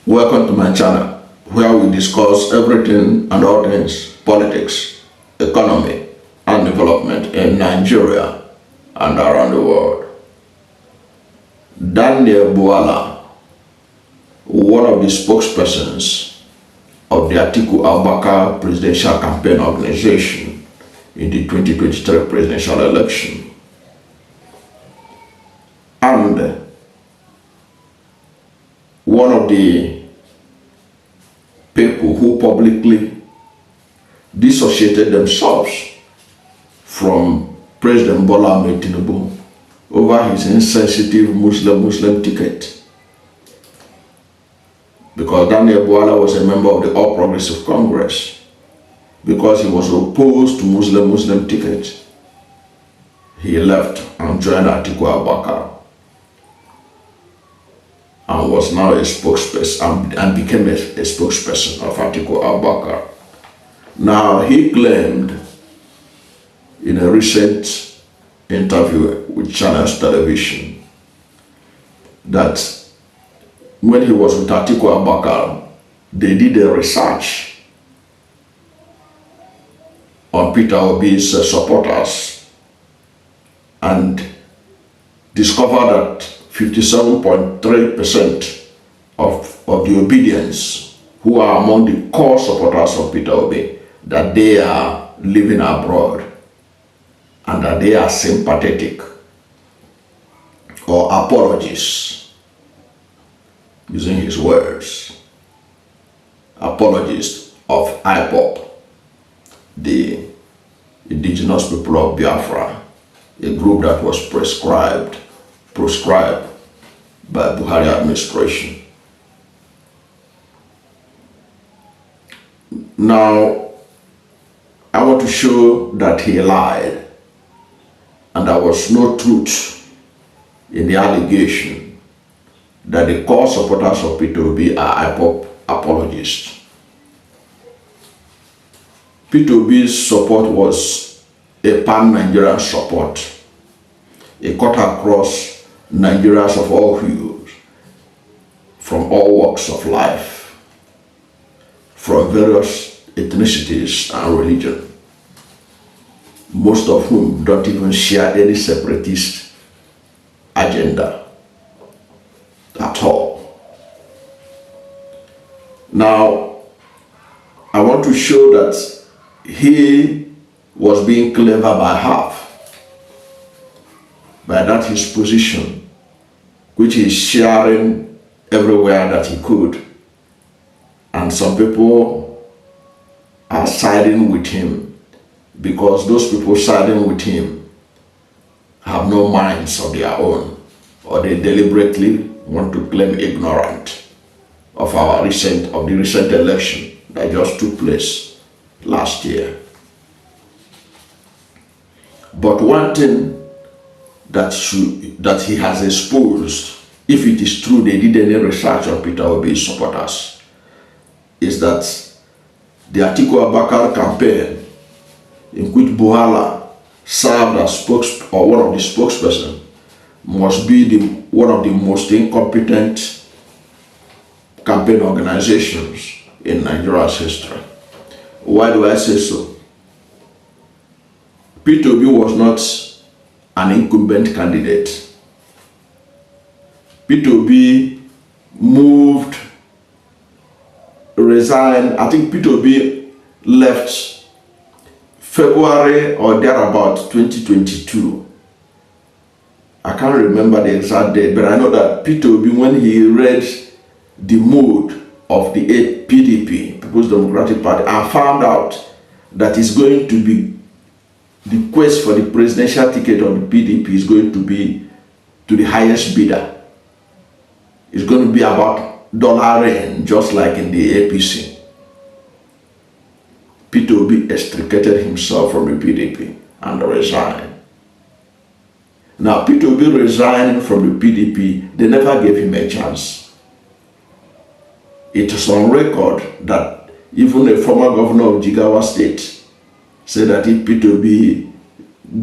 Welcome to my channel, where we discuss everything and all things politics, economy, and development in Nigeria and around the world. Daniel Bwala, one of the spokespersons of the Atiku Abubakar presidential campaign organization in the 2023 presidential election, and one of the people who publicly dissociated themselves from President Bola Ahmed Tinubu over his insensitive Muslim ticket. Because Daniel Bwala was a member of the All Progressive Congress, because he was opposed to Muslim ticket, he left and joined Atiku Abubakar and was now a spokesperson and became a spokesperson of Atiku Abubakar. Now, he claimed in a recent interview with Channels Television that when he was with Atiku Abubakar, they did a research on Peter Obi's supporters and discovered that 57.3% of the Obidients, who are among the core supporters of Peter Obi, that they are living abroad and that they are sympathetic or apologists, using his words, apologists of IPOB, the Indigenous People of Biafra, a group that was proscribed by Buhari administration. Now, I want to show that he lied and there was no truth in the allegation that the core supporters of Peter Obi are IPOB apologists. Peter Obi's support was a pan-Nigerian support, a cut across Nigerians of all hues, from all walks of life, from various ethnicities and religion, most of whom don't even share any separatist agenda at all. Now, I want to show that he was being clever by half, by that his position, which he's sharing everywhere that he could. And some people are siding with him because those people siding with him have no minds of their own, or they deliberately want to claim ignorant of the recent election that just took place last year. But one thing that he has exposed, if it is true they did any research on Peter Obi's supporters, is that the Atiku Abubakar campaign, in which Bwala served as one of the spokespersons, must be one of the most incompetent campaign organizations in Nigeria's history. Why do I say so? Peter Obi was not an incumbent candidate. Peter Obi resigned. I think Peter Obi left February or thereabout 2022. I can't remember the exact date, but I know that Peter Obi, when he read the mood of the PDP, People's Democratic Party, and found out that it's going to be the quest for the presidential ticket of the PDP is going to be to the highest bidder. It's going to be about dollar rain, just like in the APC. Peter Obi extricated himself from the PDP and resigned. Now, Peter Obi resigning from the PDP, they never gave him a chance. It is on record that even a former governor of Jigawa State said that if Peter Obi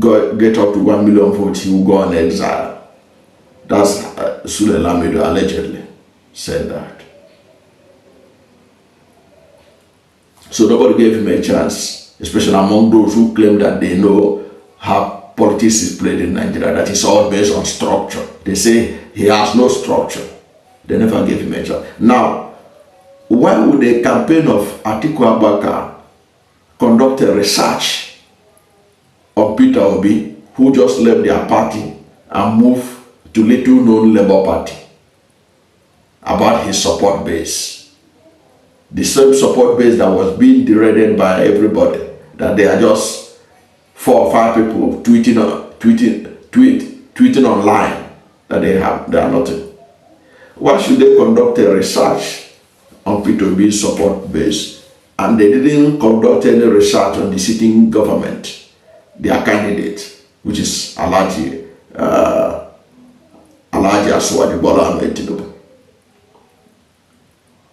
get up to 1 million votes, he will go on exile. That's Sule Lamido allegedly said that. So nobody gave him a chance, especially among those who claim that they know how politics is played in Nigeria, that it's all based on structure. They say he has no structure. They never gave him a chance. Now, why would a campaign of Atiku Abubakar conduct a research on Peter Obi, who just left their party and moved to little-known Labour Party, about his support base? The same support base that was being derided by everybody, that they are just 4 or 5 people tweeting online, that they are nothing. Why should they conduct a research on Peter Obi's support base, and they didn't conduct any research on the sitting government, their candidate, which is Alhaji Bola Ahmed Tinubu,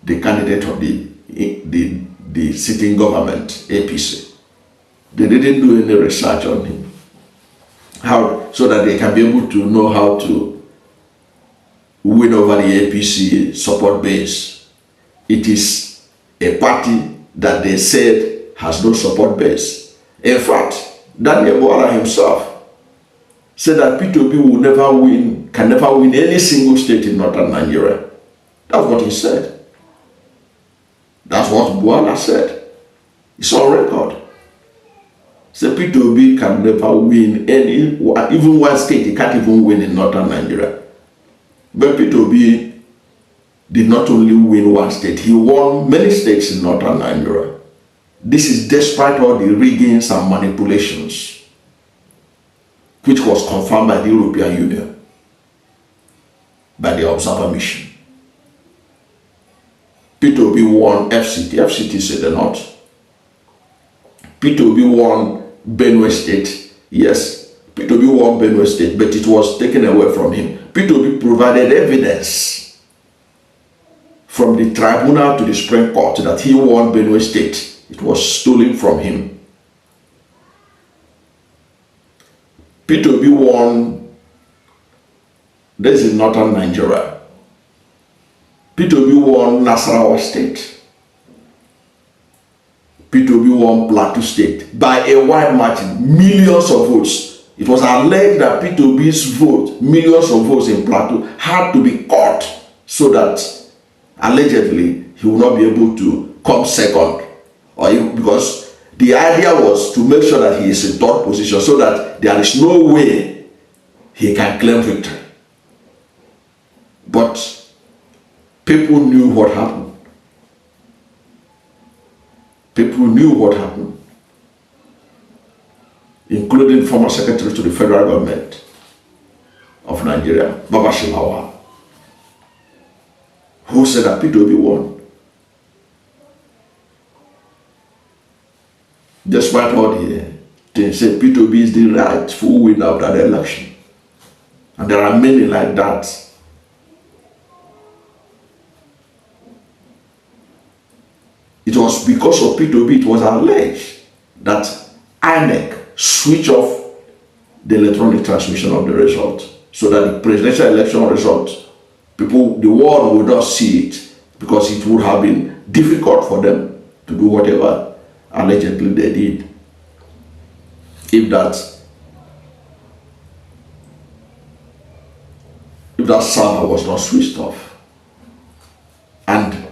the candidate of the sitting government, APC? They didn't do any research on him, so that they can be able to know how to win over the APC support base. It is a party that they said has no support base. In fact, Daniel Bwala himself said that Peter Obi will never win, can never win any single state in northern Nigeria. That's what he said. That's what Bwala said. It's on record. So Peter Obi can never win any, even one state. He can't even win in northern Nigeria. But Peter Obi did not only win one state, he won many states in northern Nigeria. This is despite all the riggings and manipulations, which was confirmed by the European Union, by the observer mission. Peter Obi won FCT. FCT is in the north. Peter Obi won Benue State. Yes, Peter Obi won Benue State, but it was taken away from him. Peter Obi provided evidence from the tribunal to the Supreme Court that he won Benue State. It was stolen from him. Peter Obi won, this is northern Nigeria. Peter Obi won Nasarawa State. Peter Obi won Plateau State by a wide margin, millions of votes. It was alleged that Peter Obi's vote, millions of votes in Plateau, had to be cut so that allegedly he will not be able to come second, because the idea was to make sure that he is in third position so that there is no way he can claim victory. But people knew what happened. People knew what happened, including former secretary to the federal government of Nigeria, Babashimawa, who said that Peter Obi won. Despite all the things, said Peter Obi is the rightful winner of that election. And there are many like that. It was because of Peter Obi, it was alleged that INEC switch off the electronic transmission of the result, so that the presidential election result, people, the world would not see it, because it would have been difficult for them to do whatever allegedly they did. If that server was not switched off. And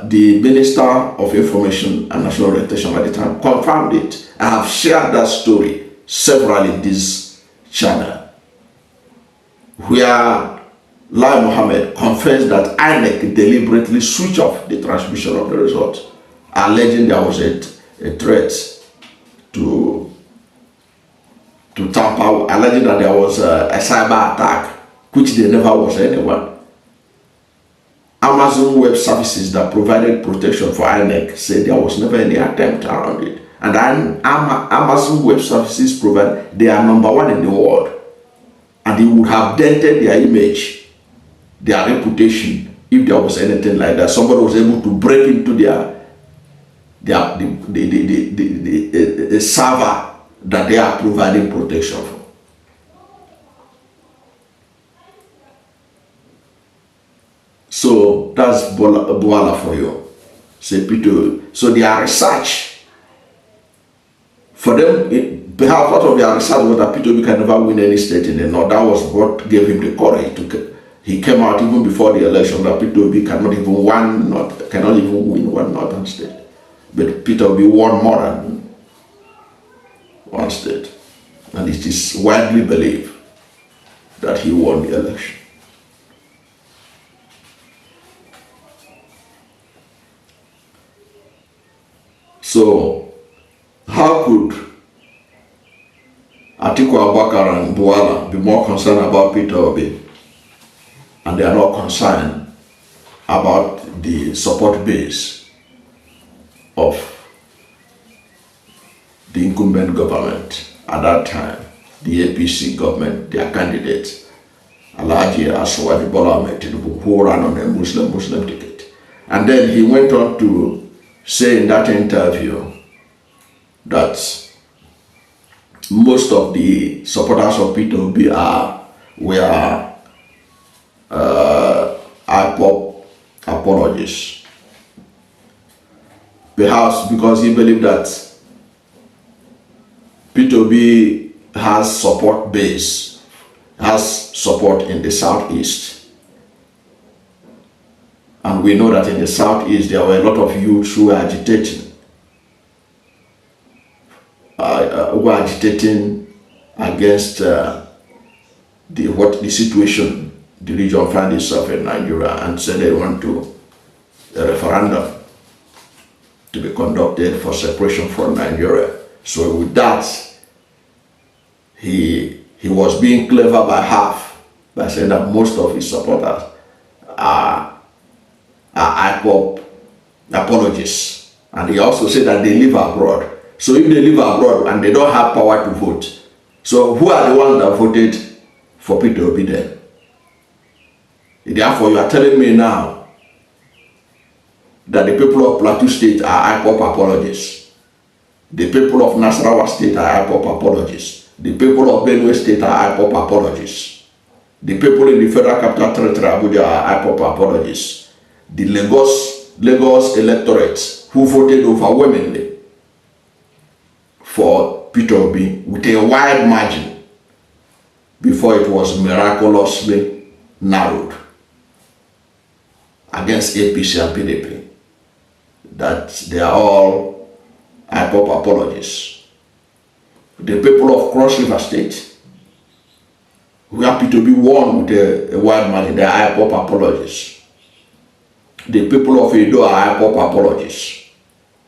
the Minister of Information and National Orientation at the time confirmed it. I have shared that story several in this channel, where Lai Mohammed confessed that INEC deliberately switched off the transmission of the result, alleging there was a threat to tamper, alleging that there was a cyber attack, which there never was anyone. Amazon Web Services that provided protection for INEC said there was never any attempt around it. And Amazon Web Services they are #1 in the world. And it would have dented their image, their reputation, if there was anything like that. Somebody was able to break into the server that they are providing protection for. So that's Bwala for you. say Peter. So their research, for them, perhaps part of their research was that Peter Obi can never win any state in the north. That was what gave him the courage to. He came out even before the election that Peter Obi cannot even win one northern state. But Peter Obi won more than one state. And it is widely believed that he won the election. So, how could Atiku, Abubakar and Bwala be more concerned about Peter Obi? And they are not concerned about the support base of the incumbent government at that time, the APC government, their candidate, Alhaji Bola Ahmed Tinubu, who ran on a Muslim ticket. And then he went on to say in that interview that most of the supporters of Peter Obi were IPOB apologists. Perhaps because he believed that Peter Obi has support base, has support in the southeast. And we know that in the southeast there were a lot of youths who were agitating. Against the situation the region finds itself in Nigeria, and said they want a referendum to be conducted for separation from Nigeria. So with that, he was being clever by half by saying that most of his supporters are IPOB apologists. And he also said that they live abroad. So if they live abroad and they don't have power to vote, so who are the ones that voted for Peter Obi then? Therefore, you are telling me now that the people of Plateau State are IPOB apologists. The people of Nasarawa State are IPOB apologists. The people of Benue State are IPOB apologists. The people in the Federal Capital Territory, Abuja, are IPOB apologists. The Lagos electorate who voted overwhelmingly for Peter Obi with a wide margin before it was miraculously narrowed against APC and PDP, that they are all IPOB apologists. The people of Cross River State, who are Peter Obi won with a wide margin, they are IPOB apologists. The people of Edo are IPOB apologists.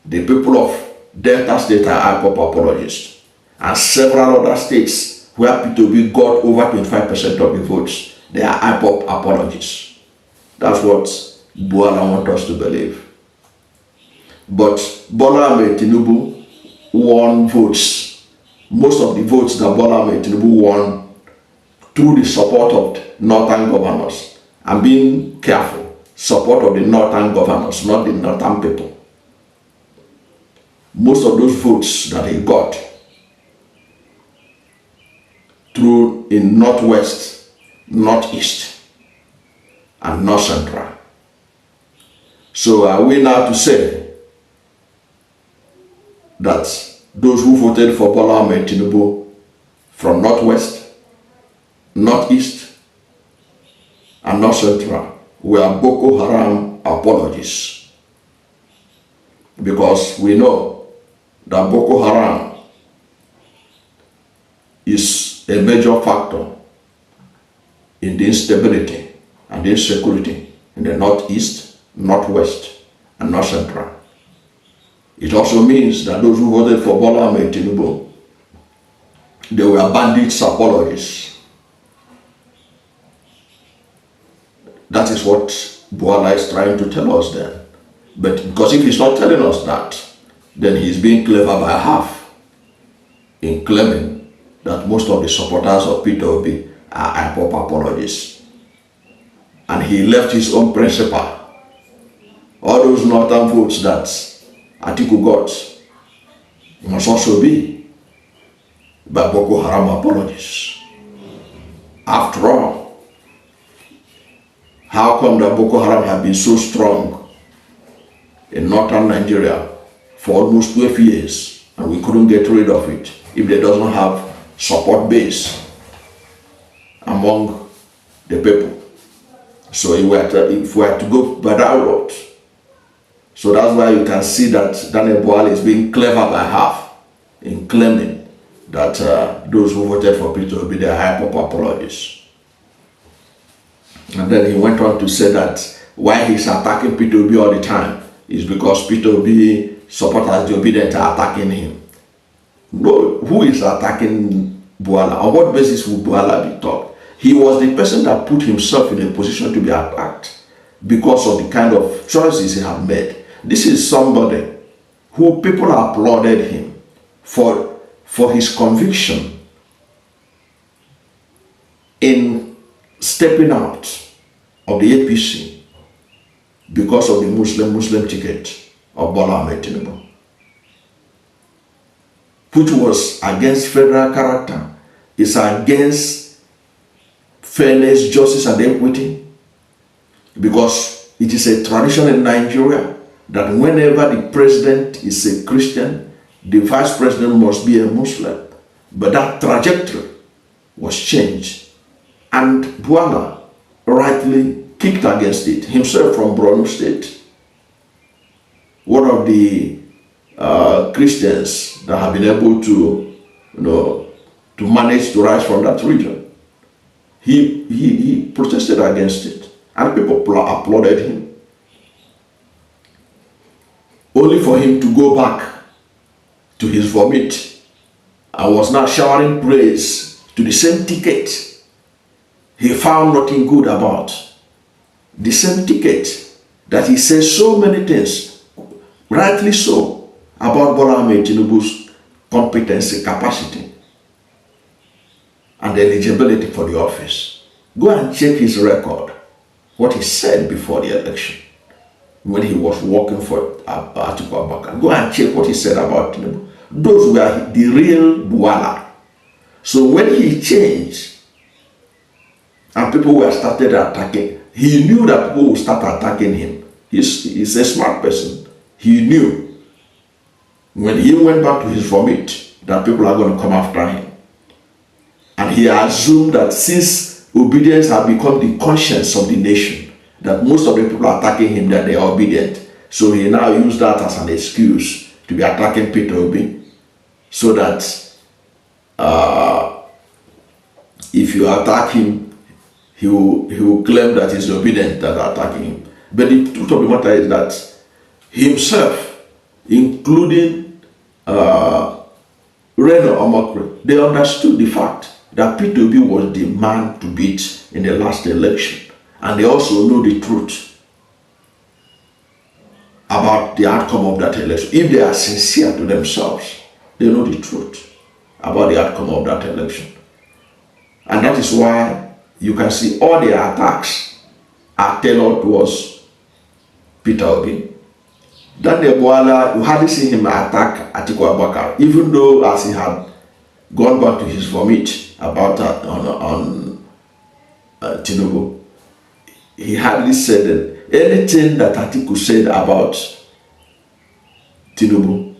The people of Delta State are IPOB apologists. And several other states where Peter Obi got over 25% of the votes, they are IPOB apologists. That's what Bwala wants us to believe. But Bola Ahmed Tinubu won votes. Most of the votes that Bola Ahmed Tinubu won through the support of northern governors. And being careful, support of the northern governors, not the northern people. Most of those votes that he got through in northwest, northeast, and north central. So are we now to say that those who voted for Bola Ahmed Tinubu from northwest, northeast, and north central were Boko Haram apologists? Because we know that Boko Haram is a major factor in the instability and the insecurity in the northeast, northwest, and north central. It also means that those who voted for Bola Ahmed Tinubu, they were bandits apologists. That is what Bwala is trying to tell us then. But because if he's not telling us that, then he's being clever by half in claiming that most of the supporters of Peter Obi are IPOB apologists. And he left his own principle. All those northern votes that Atiku got must also be by Boko Haram apologists. After all, how come that Boko Haram have been so strong in northern Nigeria for almost 12 years, and we couldn't get rid of it if they doesn't have support base among the people. So if we had to go by that route, so that's why you can see that Daniel Bwala is being clever by half in claiming that those who voted for Peter Obi, they are IPOB apologists. And then he went on to say that why he's attacking Peter Obi all the time is because Peter Obi supporters, the Obidients, are attacking him. No, who is attacking Bwala? On what basis would Bwala be taught? He was the person that put himself in a position to be attacked because of the kind of choices he had made. This is somebody who people applauded him for his conviction in stepping out of the APC because of the Muslim ticket of Bola Ahmed Tinubu, which was against federal character, is against fairness, justice, and equity, because it is a tradition in Nigeria that whenever the president is a Christian, the vice president must be a Muslim. But that trajectory was changed, and Bwala rightly kicked against it himself from Borno State, one of the Christians that have been able to, to manage to rise from that region. He protested against it, and people applauded him, only for him to go back to his vomit and was now showering praise to the same ticket he found nothing good about. The same ticket that he says so many things, rightly so, about Bola Ahmed Tinubu's competency, capacity, and eligibility for the office. Go and check his record, what he said before the election, when he was working for Atiku Abubakar. Go and check what he said about Tinubu. Those were the real Bwala. So when he changed, and people were started attacking, he knew that people would start attacking him. He's a smart person. He knew when he went back to his vomit that people are going to come after him. And he assumed that since obedience had become the conscience of the nation, that most of the people attacking him, that they are obedient. So he now used that as an excuse to be attacking Peter Obi, so that if you attack him, he will claim that it's the obedient that are attacking him. But the truth of the matter is that himself, including Reno Omokre, they understood the fact that Peter Obi was the man to beat in the last election. And they also know the truth about the outcome of that election. If they are sincere to themselves, they know the truth about the outcome of that election. And that is why you can see all the attacks are tailored towards Peter Obi. Daniel Bwala, you hardly see him attack Atiku Abubakar, even though as he had gone back to his vomit about on Tinubu, he hardly said anything that Atiku said about Tinubu.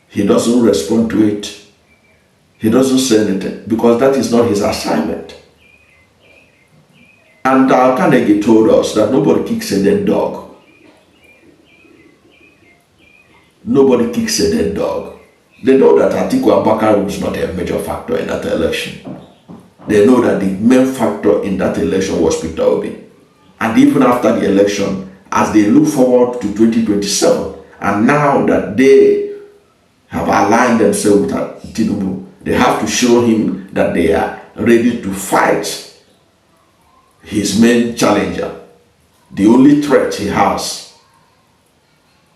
He doesn't respond to it. He doesn't say anything because that is not his assignment. And Carnegie told us that nobody kicks a dead dog. Nobody kicks a dead dog. They know that Atiku Abubakar was not a major factor in that election. They know that the main factor in that election was Peter Obi. And even after the election, as they look forward to 2027, and now that they have aligned themselves with Tinubu, they have to show him that they are ready to fight his main challenger, the only threat he has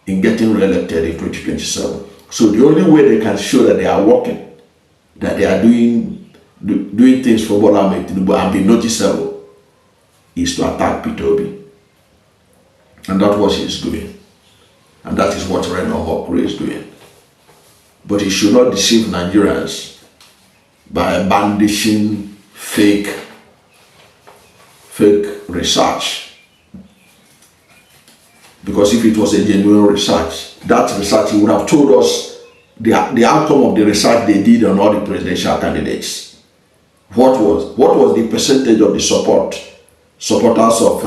in getting re-elected in 2027. So the only way they can show that they are working, that they are doing things for Bola Ahmed Tinubu and be noticeable, is to attack Peter Obi. And that's what he's doing. And that is what Reno Omokre is doing. But he should not deceive Nigerians by bandishing fake research. Because if it was a genuine research, that research would have told us the outcome of the research they did on all the presidential candidates. What was the percentage of the supporters of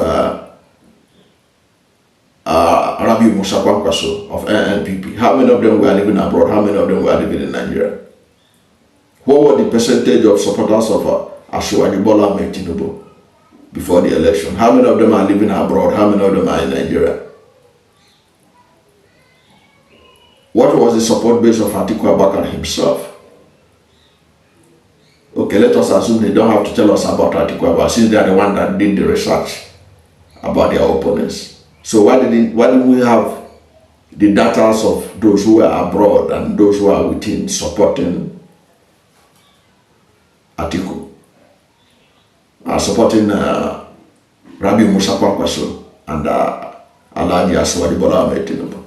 Rabi Musa Kwankwaso of NPP? How many of them were living abroad? How many of them were living in Nigeria? What was the percentage of supporters of President Bola Ahmed Tinubu before the election? How many of them are living abroad? How many of them are in Nigeria? What was the support base of Atiku Abubakar himself? Okay, let us assume they don't have to tell us about Atiku Abubakar, since they are the one that did the research about their opponents. So why didn't we have the data of those who are abroad and those who are within supporting Atiku, supporting Rabi Musa Kwankwaso and Alhaji Bola Ahmed Tinubu,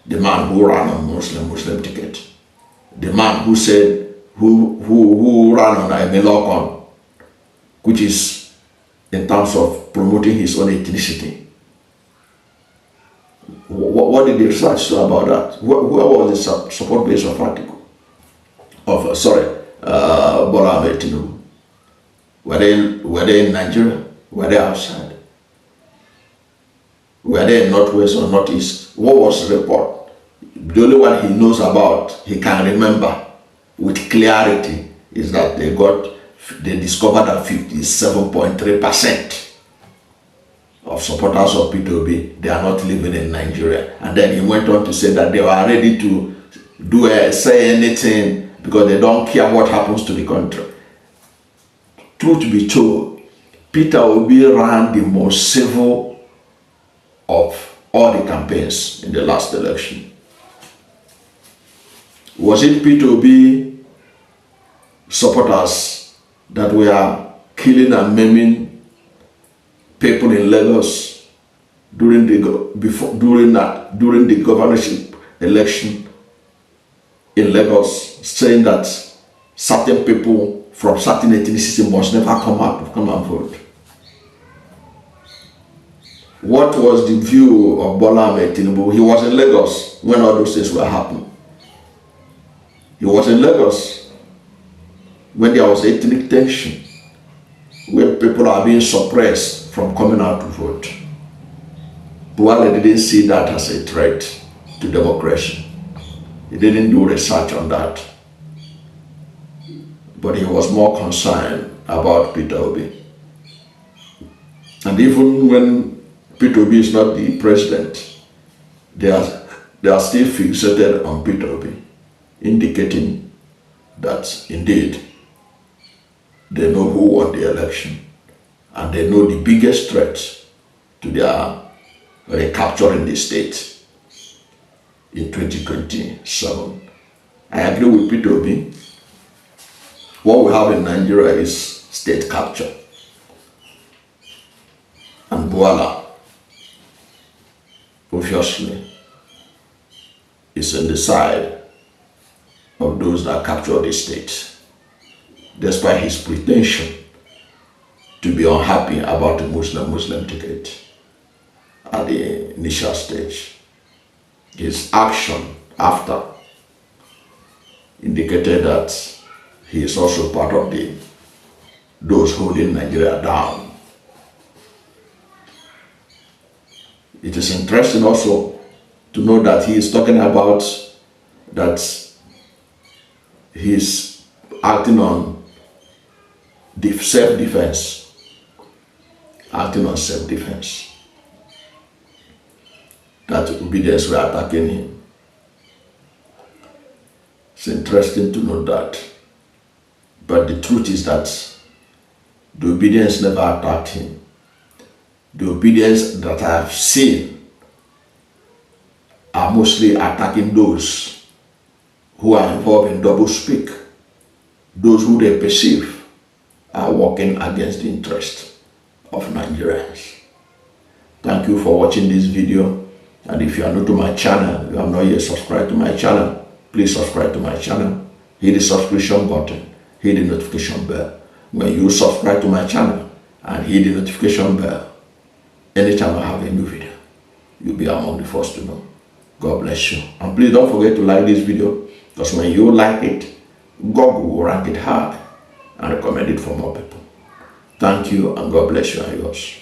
the man who ran on Muslim ticket, the man who said who ran on a Melokon, which is in terms of promoting his own ethnicity. What did the research say about that? Who was the support base of Atiku? Bola Ahmed Tinubu. Were they in Nigeria? Were they outside? Were they in Northwest or Northeast? What was the report? The only one he knows about, he can remember with clarity, is that they discovered that 57.3% of supporters of Peter Obi, they are not living in Nigeria. And then he went on to say that they were ready to say anything because they don't care what happens to the country. Truth be told, Peter Obi ran the most civil of all the campaigns in the last election. Was it Peter Obi supporters that were killing and maiming people in Lagos during the governorship election in Lagos, saying that certain people from certain ethnicity must never come and vote? What was the view of Bola Ahmed Tinubu? He was in Lagos when all those things were happening. He was in Lagos when there was ethnic tension, where people are being suppressed from coming out to vote. Bwala didn't see that as a threat to democracy. He didn't do research on that. But he was more concerned about Peter Obi. And even when Peter Obi is not the president, they are still fixated on Peter Obi, indicating that indeed they know who won the election and they know the biggest threat to their recapturing the state in 2027. I agree with Peter Obi. What we have in Nigeria is state capture. And Bwala, obviously, is on the side of those that capture the state, despite his pretension to be unhappy about the Muslim ticket at the initial stage. His action after indicated that he is also part of those holding Nigeria down. It is interesting also to know that he is talking about that he's acting on self-defense. Acting on self-defense. That Obidients were attacking him. It's interesting to know that. But the truth is that the Obidients never attacked him. The Obidients that I have seen are mostly attacking those who are involved in doublespeak, those who they perceive are working against the interest of Nigerians. Thank you for watching this video. And if you are new to my channel, you have not yet subscribed to my channel, please subscribe to my channel. Hit the subscription button, hit the notification bell. When you subscribe to my channel and hit the notification bell, anytime I have a new video, you'll be among the first to know. God bless you. And please don't forget to like this video, because when you like it, God will rank it hard and recommend it for more people. Thank you, and God bless you and yours.